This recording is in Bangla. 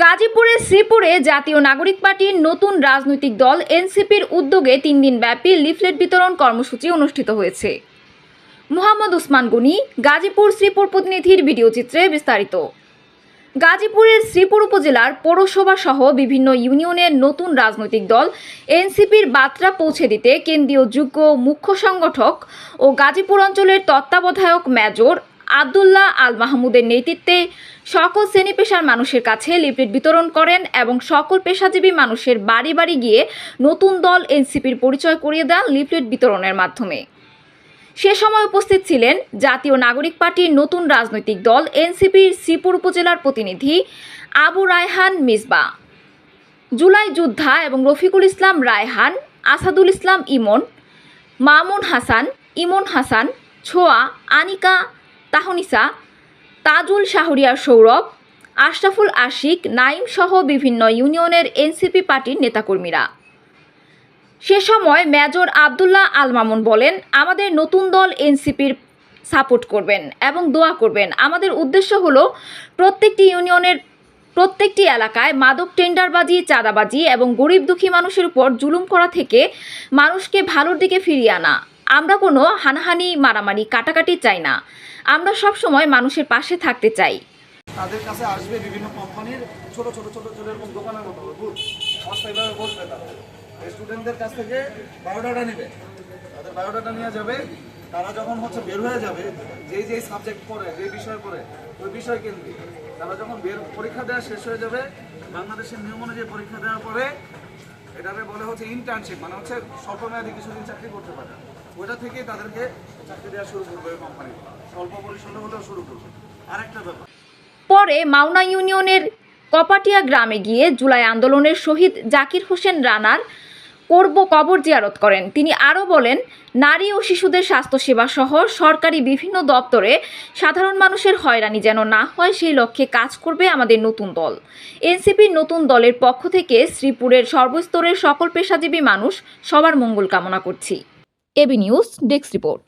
গাজীপুরের শ্রীপুরে জাতীয় নাগরিক পার্টির নতুন রাজনৈতিক দল এনসিপির উদ্যোগে 3 দিনব্যাপী লিফলেট বিতরণ কর্মসূচি অনুষ্ঠিত হয়েছে। মোহাম্মদ উসমান গনি, গাজীপুর শ্রীপুর প্রতিনিধির ভিডিও চিত্রে বিস্তারিত। গাজীপুরের শ্রীপুর উপজেলার পৌরসভা সহ বিভিন্ন ইউনিয়নের নতুন রাজনৈতিক দল এনসিপির বার্তা পৌঁছে দিতে কেন্দ্রীয় যুগ্ম মুখ্য সংগঠক ও গাজীপুর অঞ্চলের তত্ত্বাবধায়ক মেজর আব্দুল্লাহ আল মাহমুদের নেতৃত্বে সকল শ্রেণী পেশার মানুষের কাছে লিফলেট বিতরণ করেন এবং সকল পেশাজীবী মানুষের বাড়ি বাড়ি গিয়ে নতুন দল এনসিপির পরিচয় করিয়ে দেন লিফলেট বিতরণের মাধ্যমে। সে সময় উপস্থিত ছিলেন জাতীয় নাগরিক পার্টির নতুন রাজনৈতিক দল এনসিপির শ্রীপুর উপজেলার প্রতিনিধি আবু রায়হান মিসবা, জুলাই যোদ্ধা এবং রফিকুল ইসলাম রায়হান, আসাদুল ইসলাম ইমন, মামুন হাসান, ইমন হাসান, ছোয়া, আনিকা, তাহনিসা, তাজুল শাহরিয়ার সৌরভ, আশরাফুল আশিক, নাইম সহ বিভিন্ন ইউনিয়নের এনসিপি পার্টির নেতাকর্মীরা। সে সময় মেজর আব্দুল্লাহ আল মামুন বলেন, আমাদের নতুন দল এনসিপির সাপোর্ট করবেন এবং দোয়া করবেন। আমাদের উদ্দেশ্য হলো প্রত্যেকটি ইউনিয়নের প্রত্যেকটি এলাকায় মাদক টেন্ডারবাজি, চাঁদাবাজি এবং গরিব দুঃখী মানুষের উপর জুলুম করা থেকে মানুষকে ভালোর দিকে ফিরিয়ে আনা। আমরা কোনো হানাহানি, মারামারি, কাটাকাটি চাই না। আমরা সব সময় মানুষের পাশে থাকতে চাই। তাদের কাছে আসবে বিভিন্ন কোম্পানির ছোট এরকম দোকানের মতো অস্থায়ীভাবে বসবে। তারা স্টুডেন্টদের কাছ থেকে বায়োডাটা নেবে, তাদের বায়োডাটা নিয়ে যাবে। তারা যখন বের হয়ে যাবে, যেই সাবজেক্ট পড়ে, যে বিষয় পড়ে, ওই বিষয় কেন্দ্রিক তারা যখন পরীক্ষা দেওয়া শেষ হয়ে যাবে, বাংলাদেশের নিয়ম অনুযায়ী পরীক্ষা দেওয়ার পরে এটাকে বলে ইন্টার্নশিপ, মানে স্বল্পমেয়াদী কিছুদিন চাকরি করতে পারে। ওইটা থেকেই তাদেরকে চাকরি দেওয়া শুরু করবে ওই কোম্পানি, স্বল্প পরিসরে হলেও শুরু করবে। আরেকটা ব্যাপার, পরে মাওনা ইউনিয়নের কপাটিয়া গ্রামে গিয়ে জুলাই আন্দোলনের শহীদ জাকির হোসেন রানার কবর জিয়ারত করেন। তিনি আরও বলেন, নারী ও শিশুদের স্বাস্থ্যসেবা সহ সরকারি বিভিন্ন দপ্তরে সাধারণ মানুষের হয়রানি যেন না হয়, সেই লক্ষ্যে কাজ করবে আমাদের নতুন দল। এনসিপির নতুন দলের পক্ষ থেকে শ্রীপুরের সর্বস্তরের সকল পেশাজীবী মানুষ সবার মঙ্গল কামনা করছি। A B news desk report.